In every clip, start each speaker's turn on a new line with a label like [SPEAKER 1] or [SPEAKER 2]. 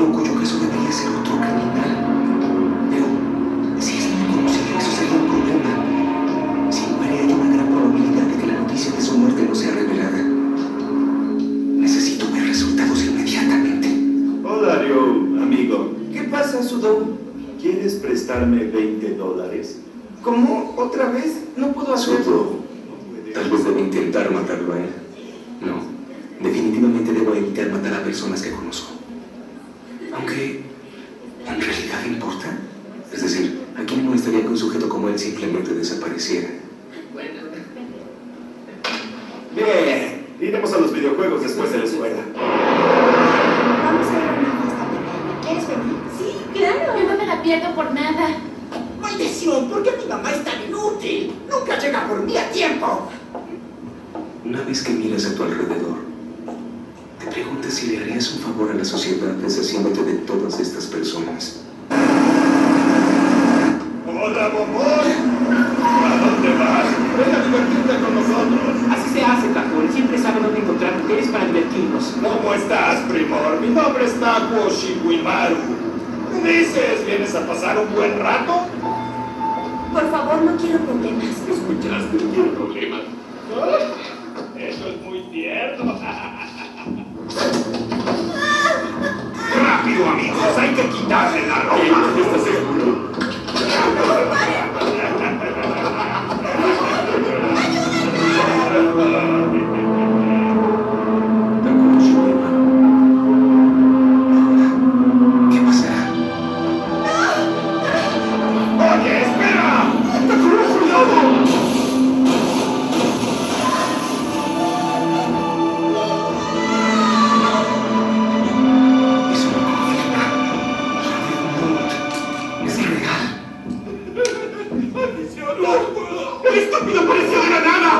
[SPEAKER 1] individuo cuyo caso debería ser otro criminal. Pero si es muy conocido, eso sería un problema. Si muere, hay una gran probabilidad de que la noticia de su muerte no sea revelada. Necesito ver resultados inmediatamente.
[SPEAKER 2] Hola, Ryo, amigo.
[SPEAKER 3] ¿Qué pasa, Sudou?
[SPEAKER 2] ¿Quieres prestarme $20?
[SPEAKER 3] ¿Cómo? ¿Otra vez? No puedo hacerlo.
[SPEAKER 1] Sudou, tal vez debo intentar matarlo a él. No, definitivamente debo evitar matar a personas que conozco. Aunque, ¿en realidad importa? Es decir, ¿a quién le molestaría que un sujeto como él simplemente desapareciera?
[SPEAKER 2] Bien, iremos a los videojuegos después de la escuela.
[SPEAKER 4] Vamos a ir a una fiesta pequeña. ¿Quieres venir?
[SPEAKER 5] Sí, claro. Yo no me la pierdo por nada.
[SPEAKER 6] ¡Maldición! ¿Por qué mi mamá es tan inútil? ¡Nunca llega por mí a tiempo!
[SPEAKER 1] Una vez que miras a tu alrededor, te preguntas si le harías un favor a la sociedad deshaciéndote de todas estas personas.
[SPEAKER 2] ¡Hola, bombón! ¿A dónde vas? Ven a divertirte con nosotros.
[SPEAKER 6] Así se hace, Cajón. Siempre sabe dónde encontrar mujeres para divertirnos.
[SPEAKER 2] ¿Cómo estás, primor? Mi nombre es Takuo Shibuimaru. ¿Qué dices? ¿Vienes a pasar un buen rato?
[SPEAKER 4] Por favor, no quiero problemas.
[SPEAKER 2] ¿Escuchaste? ¿Quiero problemas? Eso es muy tierno.
[SPEAKER 6] ¡Rápido, amigos! ¡Hay que quitarle la ropa!
[SPEAKER 2] ¿Estás seguro?
[SPEAKER 1] Takuo Shibuimaru. Ahora, ¿qué pasará?
[SPEAKER 2] ¡Oye, espera! ¡Takuro, cuidado!
[SPEAKER 1] Eso lo confirma. Es real.
[SPEAKER 2] ¡Maldición! ¡No! ¡El estúpido apareció de la nada!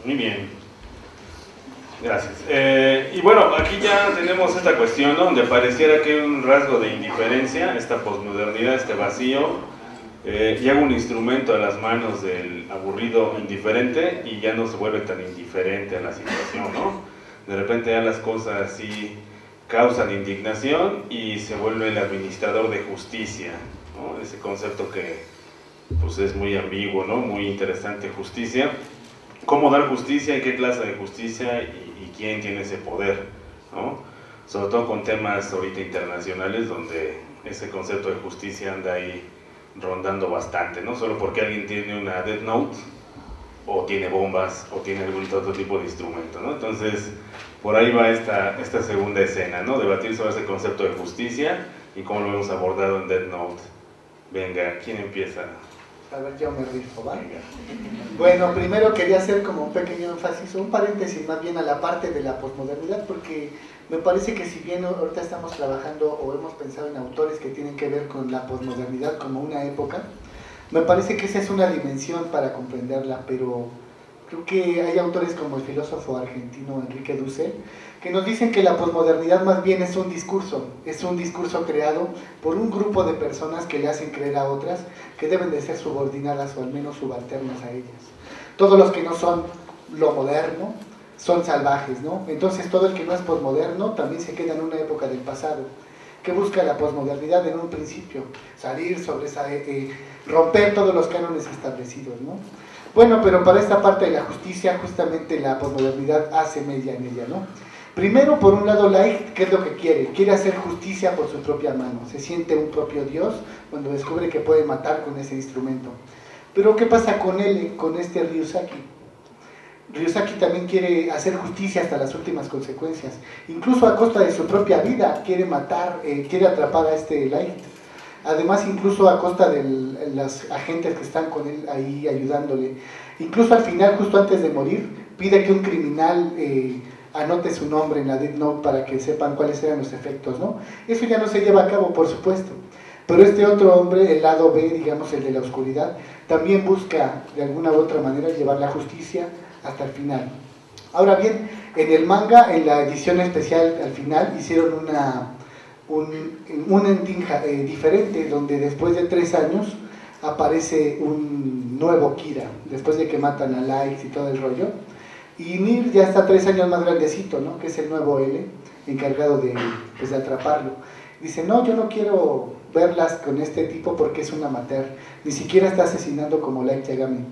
[SPEAKER 7] Muy bien. Gracias. Y bueno, aquí ya tenemos esta cuestión, ¿no? Donde pareciera que hay un rasgo de indiferencia, esta posmodernidad, este vacío. Llega un instrumento a las manos del aburrido indiferente y ya no se vuelve tan indiferente a la situación, ¿no? De repente ya las cosas así causan indignación y se vuelve el administrador de justicia, ¿no? Ese concepto que pues es muy ambiguo, ¿no? Muy interesante, justicia. ¿Cómo dar justicia y qué clase de justicia y quién tiene ese poder, ¿no? Sobre todo con temas ahorita internacionales donde ese concepto de justicia anda ahí rondando bastante, ¿no? Solo porque alguien tiene una Death Note o tiene bombas o tiene algún otro tipo de instrumento, ¿no? Entonces, por ahí va esta segunda escena, ¿no? Debatir sobre ese concepto de justicia y cómo lo hemos abordado en Death Note. Venga, ¿quién empieza?
[SPEAKER 8] A ver, yo me rifo, ¿va? Bueno, primero quería hacer como un pequeño énfasis, un paréntesis más bien a la parte de la posmodernidad, porque me parece que si bien ahorita estamos trabajando o hemos pensado en autores que tienen que ver con la posmodernidad como una época, me parece que esa es una dimensión para comprenderla, pero creo que hay autores como el filósofo argentino Enrique Dussel, que nos dicen que la posmodernidad más bien es un discurso creado por un grupo de personas que le hacen creer a otras que deben de ser subordinadas o al menos subalternas a ellas. Todos los que no son lo moderno son salvajes, ¿no? Entonces todo el que no es posmoderno también se queda en una época del pasado. ¿Qué busca la posmodernidad en un principio? Salir sobre esa, romper todos los cánones establecidos, ¿no? Bueno, pero para esta parte de la justicia, justamente la posmodernidad hace mella en ella, ¿no? Primero, por un lado, Light, ¿qué es lo que quiere? Quiere hacer justicia por su propia mano. Se siente un propio dios cuando descubre que puede matar con ese instrumento. Pero, ¿qué pasa con él, con este Ryusaki? Ryusaki también quiere hacer justicia hasta las últimas consecuencias. Incluso a costa de su propia vida, quiere matar, quiere atrapar a este Light. Además, incluso a costa de los agentes que están con él ahí ayudándole. Incluso al final, justo antes de morir, pide que un criminal anote su nombre en la Death Note para que sepan cuáles eran los efectos, ¿no? Eso ya no se lleva a cabo, por supuesto. Pero este otro hombre, el lado B, digamos el de la oscuridad, también busca de alguna u otra manera llevar la justicia hasta el final. Ahora bien, en el manga, en la edición especial al final, hicieron un ending diferente, donde después de 3 años aparece un nuevo Kira, después de que matan a Light y todo el rollo. Y Nir ya está 3 años más grandecito, ¿no? Que es el nuevo L, encargado de, pues, de atraparlo. Dice, no, yo no quiero verlas con este tipo porque es un amateur, ni siquiera está asesinando como Light Yagami.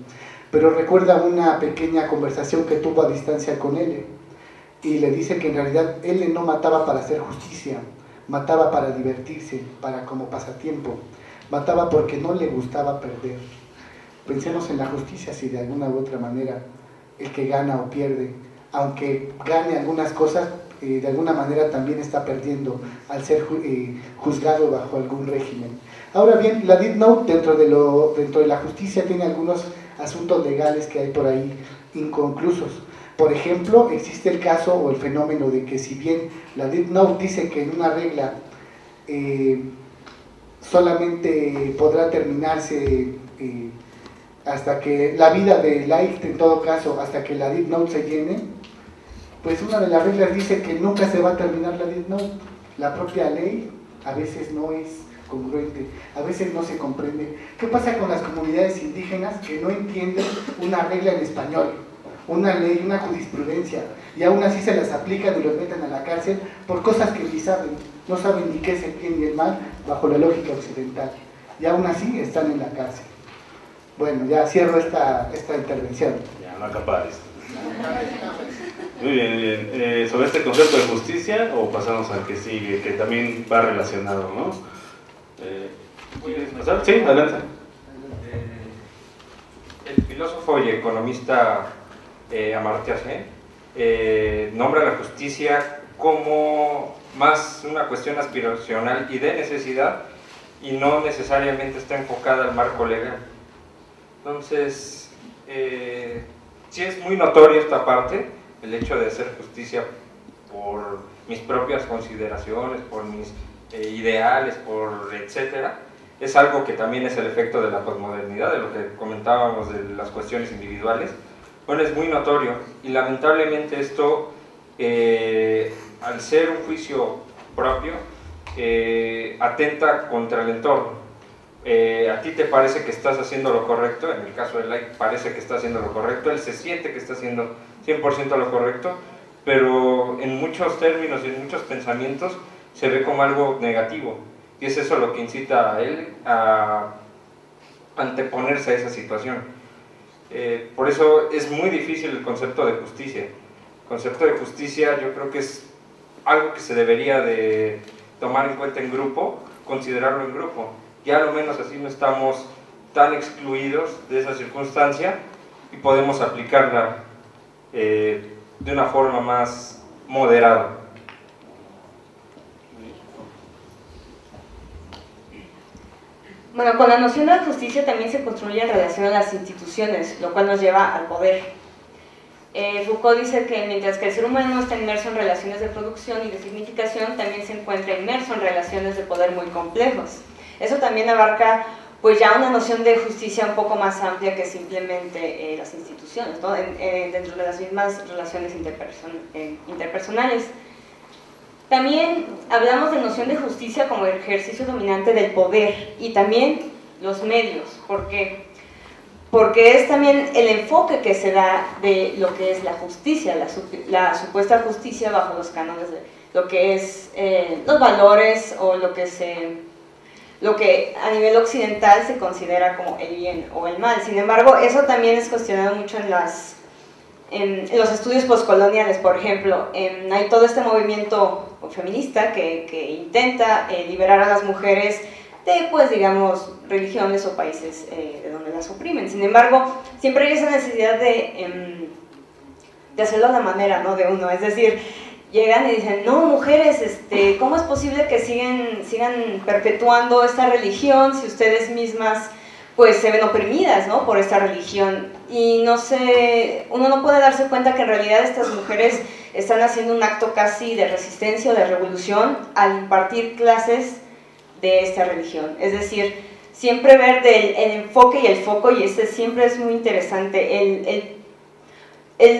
[SPEAKER 8] Pero recuerda una pequeña conversación que tuvo a distancia con L, y le dice que en realidad L no mataba para hacer justicia, mataba para divertirse, para como pasatiempo, mataba porque no le gustaba perder. Pensemos en la justicia, si de alguna u otra manera el que gana o pierde, aunque gane algunas cosas, de alguna manera también está perdiendo al ser juzgado bajo algún régimen. Ahora bien, la Death Note dentro de la justicia tiene algunos asuntos legales que hay por ahí inconclusos. Por ejemplo, existe el caso o el fenómeno de que si bien la Death Note dice que en una regla solamente podrá terminarse hasta que la vida de Light, en todo caso, hasta que la Death Note se llene, pues una de las reglas dice que nunca se va a terminar la Death Note. La propia ley a veces no es congruente, a veces no se comprende. ¿Qué pasa con las comunidades indígenas que no entienden una regla en español, una ley, una jurisprudencia, y aún así se las aplican y los meten a la cárcel por cosas que ni saben, no saben ni qué es el bien y el mal bajo la lógica occidental, y aún así están en la cárcel? Bueno, ya cierro esta intervención.
[SPEAKER 7] Ya, no acapares. Muy bien, muy bien. Sobre este concepto de justicia, o pasamos al que sigue, que también va relacionado, ¿no? ¿Puedes pasar? Sí, adelante.
[SPEAKER 9] El filósofo y economista Amartya Sen nombra la justicia como más una cuestión aspiracional y de necesidad, y no necesariamente está enfocada al marco legal. Entonces, sí es muy notorio esta parte, el hecho de hacer justicia por mis propias consideraciones, por mis ideales, por etcétera. Es algo que también es el efecto de la posmodernidad, de lo que comentábamos de las cuestiones individuales. Bueno, es muy notorio, y lamentablemente esto, al ser un juicio propio, atenta contra el entorno. A ti te parece que estás haciendo lo correcto, en el caso de Light parece que está haciendo lo correcto, él se siente que está haciendo 100% lo correcto, pero en muchos términos y en muchos pensamientos se ve como algo negativo, y es eso lo que incita a él a anteponerse a esa situación. Por eso es muy difícil el concepto de justicia. El concepto de justicia yo creo que es algo que se debería de tomar en cuenta en grupo, considerarlo en grupo. Ya a lo menos así no estamos tan excluidos de esa circunstancia y podemos aplicarla de una forma más moderada.
[SPEAKER 10] Bueno, con la noción de la justicia también se construye en relación a las instituciones, lo cual nos lleva al poder. Foucault dice que mientras que el ser humano está inmerso en relaciones de producción y de significación, también se encuentra inmerso en relaciones de poder muy complejos. Eso también abarca pues ya una noción de justicia un poco más amplia que simplemente las instituciones, ¿no? Dentro de las mismas relaciones interpersonales. También hablamos de noción de justicia como el ejercicio dominante del poder y también los medios. ¿Por qué? Porque es también el enfoque que se da de lo que es la justicia, la supuesta justicia bajo los cánones de lo que es los valores o lo que a nivel occidental se considera como el bien o el mal. Sin embargo, eso también es cuestionado mucho en los estudios postcoloniales. Por ejemplo, hay todo este movimiento feminista que intenta liberar a las mujeres de, pues digamos, religiones o países de donde las oprimen. Sin embargo, siempre hay esa necesidad de hacerlo a la manera, ¿no?, de uno. Es decir, llegan y dicen, no, mujeres, ¿cómo es posible que sigan perpetuando esta religión si ustedes mismas pues se ven oprimidas, ¿no?, por esta religión? Y no sé, uno no puede darse cuenta que en realidad estas mujeres están haciendo un acto casi de resistencia o de revolución al impartir clases de esta religión. Es decir, siempre ver el enfoque y el foco, y siempre es muy interesante,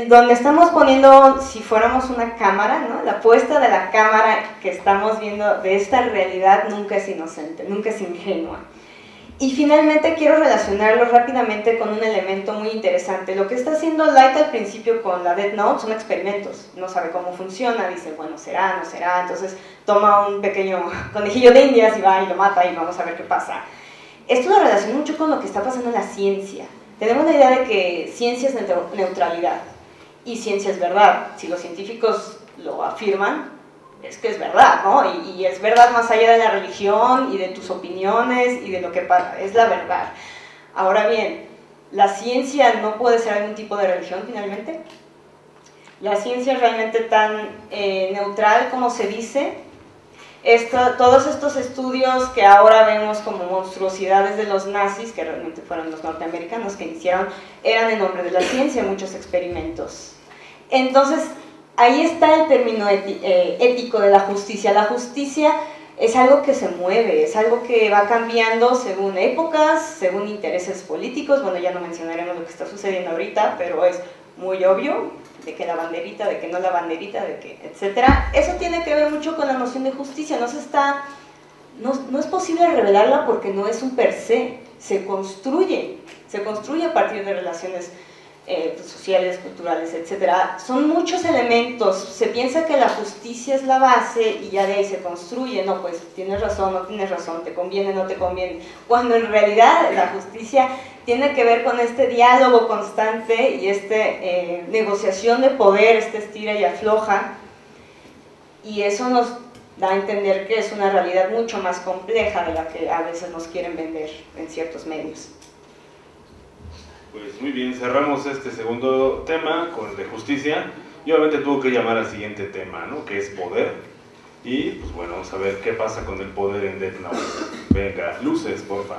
[SPEAKER 10] donde estamos poniendo, si fuéramos una cámara, ¿no?, la puesta de la cámara que estamos viendo de esta realidad nunca es inocente, nunca es ingenua. Y finalmente quiero relacionarlo rápidamente con un elemento muy interesante. Lo que está haciendo Light al principio con la Death Note son experimentos. No sabe cómo funciona, dice, bueno, será, no será. Entonces toma un pequeño conejillo de indias y va y lo mata y vamos a ver qué pasa. Esto lo relaciona mucho con lo que está pasando en la ciencia. Tenemos la idea de que ciencia es neutralidad y ciencia es verdad. Si los científicos lo afirman, es que es verdad, ¿no? Y es verdad más allá de la religión y de tus opiniones y de lo que pasa, es la verdad. Ahora bien, ¿la ciencia no puede ser algún tipo de religión finalmente? ¿La ciencia es realmente tan neutral como se dice? Todos estos estudios que ahora vemos como monstruosidades de los nazis, que realmente fueron los norteamericanos que iniciaron, eran en nombre de la ciencia, muchos experimentos. Entonces, ahí está el término ético de la justicia. La justicia es algo que se mueve, es algo que va cambiando según épocas, según intereses políticos. Bueno, ya no mencionaremos lo que está sucediendo ahorita, pero es muy obvio, de que la banderita, de que no la banderita, de que, etcétera. Eso tiene que ver mucho con la noción de justicia. No es posible revelarla porque no es un per se, se construye a partir de relaciones sociales, culturales, etcétera. Son muchos elementos. Se piensa que la justicia es la base y ya de ahí se construye. No, pues tienes razón, no tienes razón, te conviene, no te conviene. Cuando en realidad la justicia tiene que ver con este diálogo constante y negociación de poder, estira y afloja. Y eso nos da a entender que es una realidad mucho más compleja de la que a veces nos quieren vender en ciertos medios.
[SPEAKER 7] Pues muy bien, cerramos este segundo tema con el de justicia y obviamente tuvo que llamar al siguiente tema, ¿no? Que es poder. Y pues bueno, vamos a ver qué pasa con el poder en Death Note. Venga, luces, porfa.